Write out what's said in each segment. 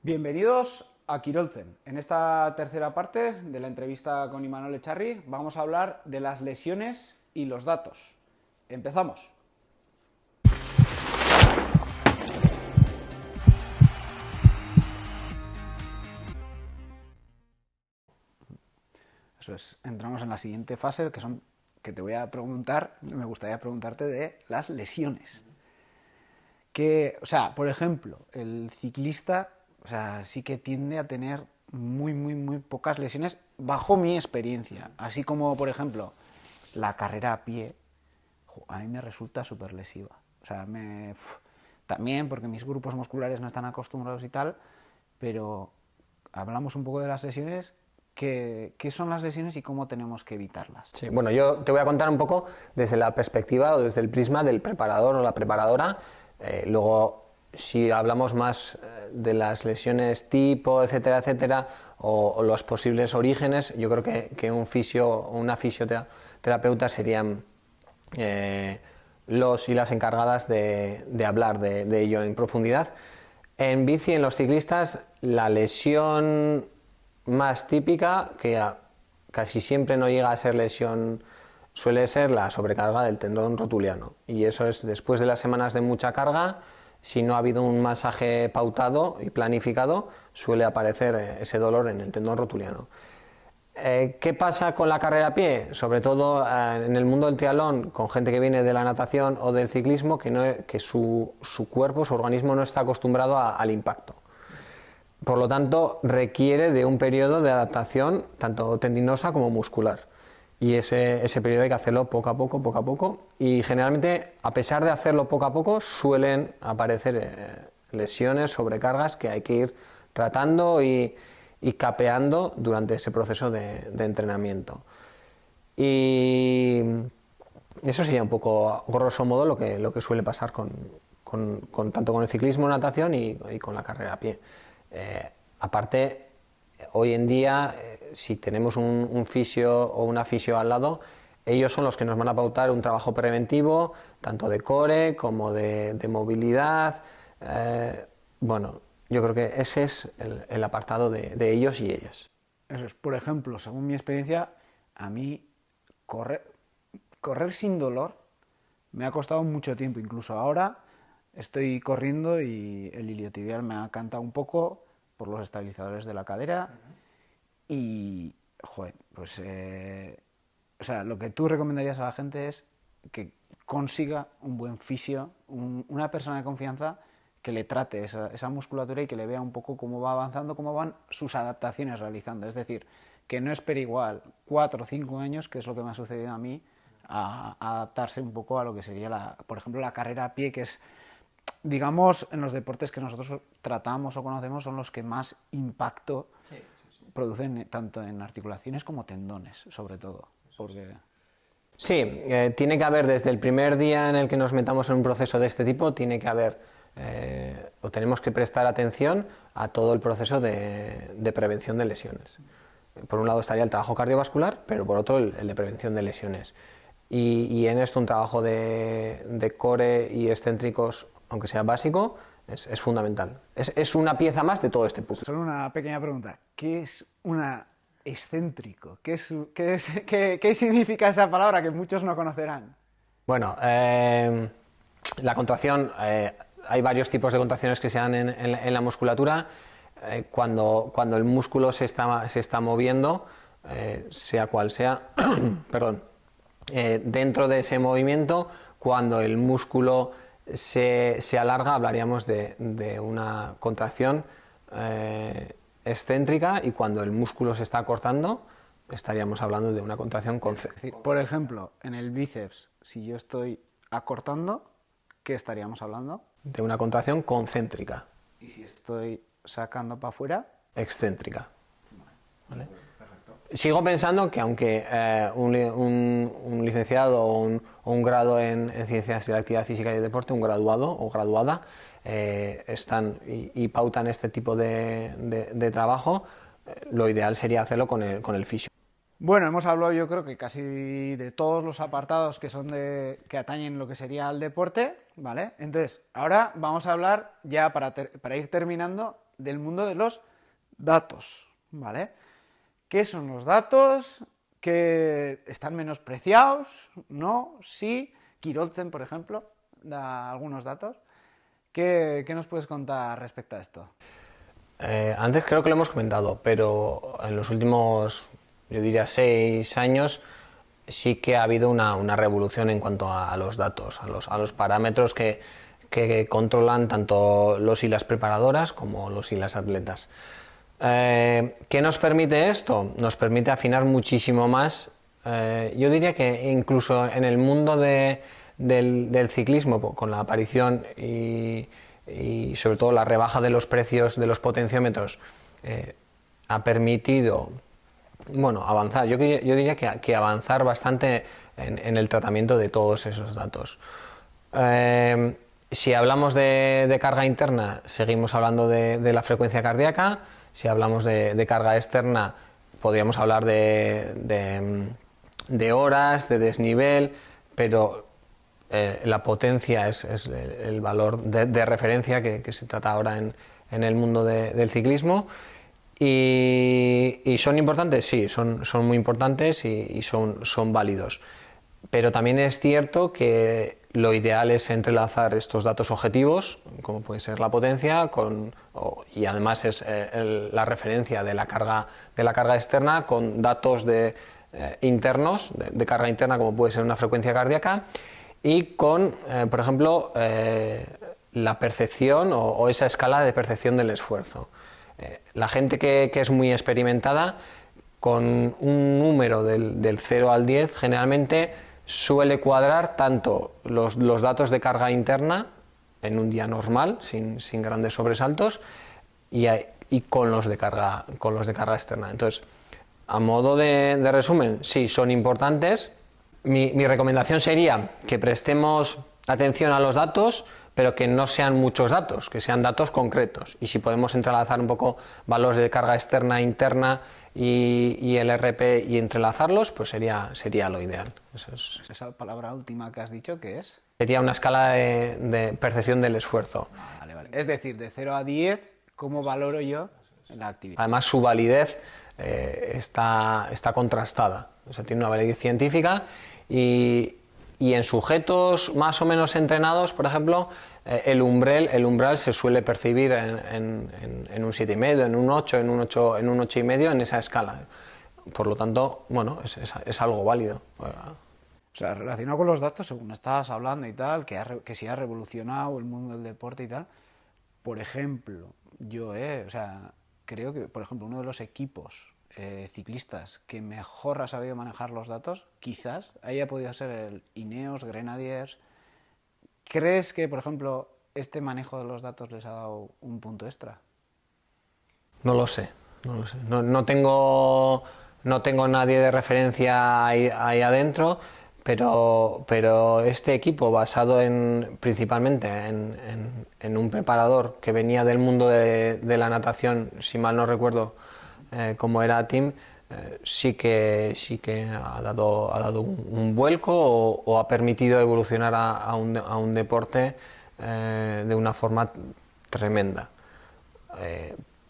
Bienvenidos a Kiroltzen. En esta tercera parte de la entrevista con Imanol Echarri vamos a hablar de las lesiones y los datos. Empezamos. Eso es, entramos en la siguiente fase que te voy a preguntar, me gustaría preguntarte de las lesiones. Por ejemplo, el ciclista, sí que tiende a tener muy pocas lesiones bajo mi experiencia. Así como, por ejemplo, la carrera a pie, a mí me resulta súper lesiva. También porque mis grupos musculares no están acostumbrados y tal, pero hablamos un poco de las lesiones. ¿Qué son las lesiones y cómo tenemos que evitarlas? Sí, bueno, yo te voy a contar un poco desde la perspectiva o desde el prisma del preparador o la preparadora. Luego, si hablamos más de las lesiones tipo, etcétera, etcétera, o los posibles orígenes, yo creo que un fisio o una fisioterapeuta serían los y las encargadas de hablar de ello en profundidad. En bici, en los ciclistas, la lesión más típica, que casi siempre no llega a ser lesión, suele ser la sobrecarga del tendón rotuliano. Y eso es después de las semanas de mucha carga, si no ha habido un masaje pautado y planificado, suele aparecer ese dolor en el tendón rotuliano. ¿Qué pasa con la carrera a pie? Sobre todo en el mundo del triatlón, con gente que viene de la natación o del ciclismo, que su cuerpo, su organismo no está acostumbrado al impacto. Por lo tanto, requiere de un periodo de adaptación tanto tendinosa como muscular. Y ese periodo hay que hacerlo poco a poco. Y generalmente, a pesar de hacerlo poco a poco, suelen aparecer lesiones, sobrecargas que hay que ir tratando y capeando durante ese proceso de entrenamiento. Y eso sería un poco, grosso modo, lo que suele pasar tanto con el ciclismo, natación y con la carrera a pie. Aparte, hoy en día, si tenemos un fisio o una fisio al lado, ellos son los que nos van a pautar un trabajo preventivo, tanto de core como de movilidad. Yo creo que ese es el apartado de ellos y ellas. Eso es, por ejemplo, según mi experiencia, a mí correr sin dolor me ha costado mucho tiempo. Incluso ahora estoy corriendo y el iliotibial me ha cantado un poco por los estabilizadores de la cadera. Y, lo que tú recomendarías a la gente es que consiga un buen fisio, una persona de confianza que le trate esa musculatura y que le vea un poco cómo va avanzando, cómo van sus adaptaciones realizando. Es decir, que no espere igual 4 o 5 años, que es lo que me ha sucedido a mí, a adaptarse un poco a lo que sería, por ejemplo, la carrera a pie, que es, digamos, en los deportes que nosotros tratamos o conocemos, son los que más impacto producen tanto en articulaciones como tendones, sobre todo. Sí, tiene que haber desde el primer día en el que nos metamos en un proceso de este tipo, tiene que haber o tenemos que prestar atención a todo el proceso de prevención de lesiones. Por un lado estaría el trabajo cardiovascular, pero por otro el de prevención de lesiones. Y en esto un trabajo de core y excéntricos, aunque sea básico, es fundamental. Es una pieza más de todo este puzzle. Solo una pequeña pregunta. ¿Qué es una excéntrico? ¿Qué significa esa palabra que muchos no conocerán? Bueno, la contracción, hay varios tipos de contracciones que se dan en la musculatura. Cuando el músculo se está moviendo, sea cual sea, perdón, dentro de ese movimiento, cuando el músculo se alarga, hablaríamos de una contracción excéntrica, y cuando el músculo se está acortando, estaríamos hablando de una contracción concéntrica. Por ejemplo, en el bíceps, si yo estoy acortando, ¿qué estaríamos hablando? De una contracción concéntrica. ¿Y si estoy sacando para afuera? Excéntrica. ¿Vale? Sigo pensando que aunque un licenciado o un grado en ciencias de la actividad física y el deporte, un graduado o graduada, están y pautan este tipo de trabajo, lo ideal sería hacerlo con el fisio. Bueno, hemos hablado, yo creo que casi de todos los apartados que son que atañen lo que sería el deporte, ¿vale? Entonces, ahora vamos a hablar ya para ir terminando del mundo de los datos, ¿vale? ¿Qué son los datos? ¿Que están menospreciados? ¿No? Sí. Kirolzen, por ejemplo, da algunos datos. ¿Qué nos puedes contar respecto a esto? Antes creo que lo hemos comentado, pero en los últimos, yo diría, 6 años sí que ha habido una revolución en cuanto a los datos, a los parámetros que controlan tanto los y las preparadoras como los y las atletas. ¿Qué nos permite esto? Nos permite afinar muchísimo más. Yo diría que incluso en el mundo del ciclismo, con la aparición y sobre todo la rebaja de los precios de los potenciómetros, ha permitido avanzar. Yo diría que avanzar bastante en el tratamiento de todos esos datos. Si hablamos de carga interna, seguimos hablando de la frecuencia cardíaca. Si hablamos de carga externa, podríamos hablar de horas, de desnivel, pero la potencia es el valor de referencia que se trata ahora en el mundo del ciclismo. ¿Y son importantes? Sí, son muy importantes y son válidos. Pero también es cierto que lo ideal es entrelazar estos datos objetivos, como puede ser la potencia, y además es la referencia de la carga externa con datos internos, de carga interna, como puede ser una frecuencia cardíaca, y con, por ejemplo, la percepción o esa escala de percepción del esfuerzo. La gente que es muy experimentada, con un número del 0 al 10, generalmente suele cuadrar tanto los datos de carga interna en un día normal, sin grandes sobresaltos, y con los de carga externa. Entonces, a modo de resumen, sí, son importantes. Mi recomendación sería que prestemos atención a los datos, pero que no sean muchos datos, que sean datos concretos. Y si podemos entrelazar un poco valores de carga externa, interna y el RP y entrelazarlos, pues sería lo ideal. Esa palabra última que has dicho, ¿qué es? Sería una escala de percepción del esfuerzo. Vale. Es decir, de 0 a 10, ¿cómo valoro yo la actividad? Además, su validez está contrastada. O sea, tiene una validez científica y en sujetos más o menos entrenados, por ejemplo, el umbral se suele percibir en un 7,5, en un 8, en un 8,5, en esa escala. Por lo tanto, es algo válido. O sea, relacionado con los datos, según estabas hablando y tal, que sí ha revolucionado el mundo del deporte y tal. Por ejemplo, yo, creo que, por ejemplo, uno de los equipos ciclistas que mejor ha sabido manejar los datos, quizás haya podido ser el Ineos Grenadiers. ¿Crees que, por ejemplo, este manejo de los datos les ha dado un punto extra? No lo sé. No tengo nadie de referencia ahí adentro, pero este equipo, basado principalmente en un preparador que venía del mundo de la natación, si mal no recuerdo, como era Tim, sí que ha dado un vuelco o ha permitido evolucionar a un deporte de una forma tremenda.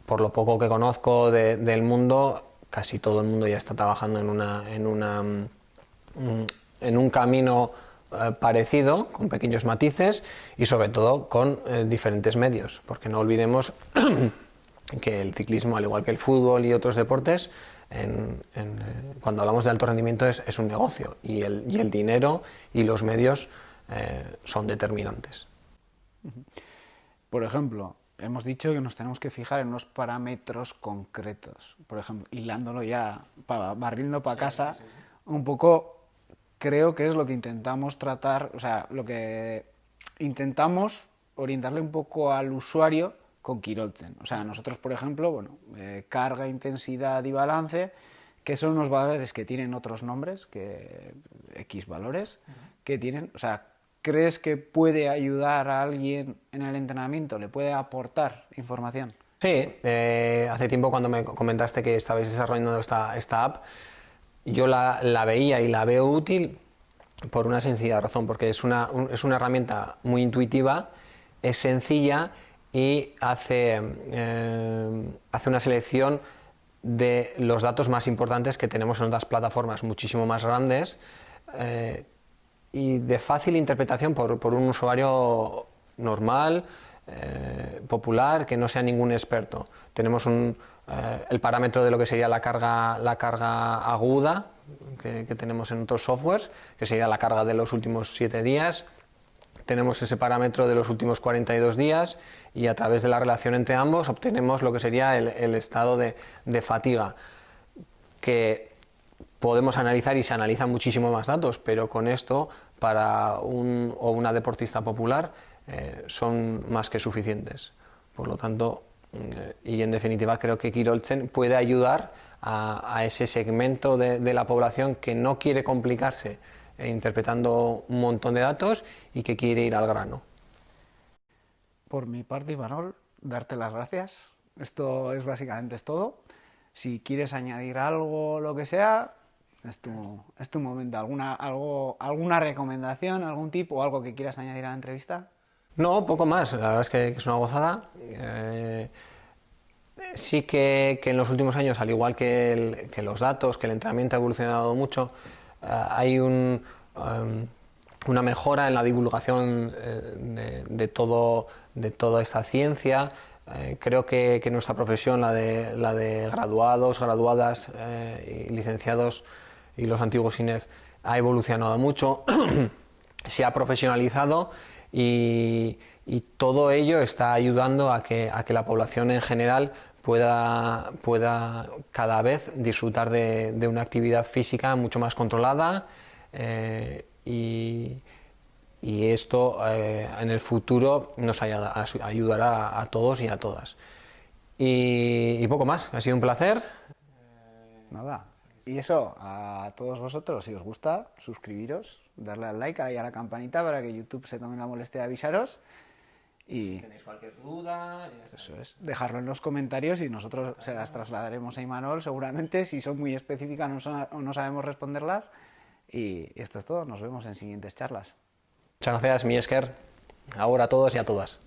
Por lo poco que conozco del mundo, casi todo el mundo ya está trabajando en un camino parecido, con pequeños matices y sobre todo con diferentes medios, porque no olvidemos que el ciclismo, al igual que el fútbol y otros deportes, cuando hablamos de alto rendimiento es un negocio y el dinero y los medios son determinantes. Por ejemplo, hemos dicho que nos tenemos que fijar en unos parámetros concretos. Por ejemplo, hilándolo ya, barriendo para casa, sí. Un poco creo que es lo que intentamos tratar, o sea, lo que intentamos orientarle un poco al usuario con Kirolzen. O sea, nosotros, por ejemplo, carga, intensidad y balance, que son unos valores que tienen otros nombres, que X valores, que tienen, o sea, ¿crees que puede ayudar a alguien en el entrenamiento? ¿Le puede aportar información? Sí, hace tiempo cuando me comentaste que estabais desarrollando esta app, yo la veía y la veo útil por una sencilla razón, porque es una herramienta muy intuitiva, es sencilla y hace una selección de los datos más importantes que tenemos en otras plataformas muchísimo más grandes y de fácil interpretación por un usuario normal, popular, que no sea ningún experto. Tenemos el parámetro de lo que sería la carga aguda que tenemos en otros softwares, que sería la carga de los últimos 7 días. Tenemos ese parámetro de los últimos 42 días y a través de la relación entre ambos obtenemos lo que sería el estado de fatiga, que podemos analizar y se analizan muchísimo más datos, pero con esto para una deportista popular son más que suficientes. Por lo tanto, y en definitiva creo que Quirolchen puede ayudar a ese segmento de la población que no quiere complicarse interpretando un montón de datos y que quiere ir al grano. Por mi parte, Imanol, darte las gracias. Esto es todo. Si quieres añadir algo, lo que sea, es tu momento. ¿Alguna recomendación, algún tip o algo que quieras añadir a la entrevista? No, poco más. La verdad es que es una gozada. Sí que en los últimos años, al igual que los datos, que el entrenamiento ha evolucionado mucho, hay una mejora en la divulgación de toda esta ciencia. Creo que nuestra profesión, la de graduados, graduadas y licenciados y los antiguos INEF, ha evolucionado mucho, se ha profesionalizado y todo ello está ayudando a que la población en general pueda cada vez disfrutar de una actividad física mucho más controlada y esto en el futuro nos ayudará a todos y a todas. Y poco más, ha sido un placer. Nada. Y eso, a todos vosotros, si os gusta, suscribiros, darle al like y a la campanita para que YouTube se tome la molestia de avisaros. Y si tenéis cualquier duda, eso es, dejarlo en los comentarios y nosotros se las trasladaremos a Imanol seguramente. Si son muy específicas o no sabemos responderlas. Y esto es todo, nos vemos en siguientes charlas. Muchas gracias, Miesker. Ahora a todos y a todas.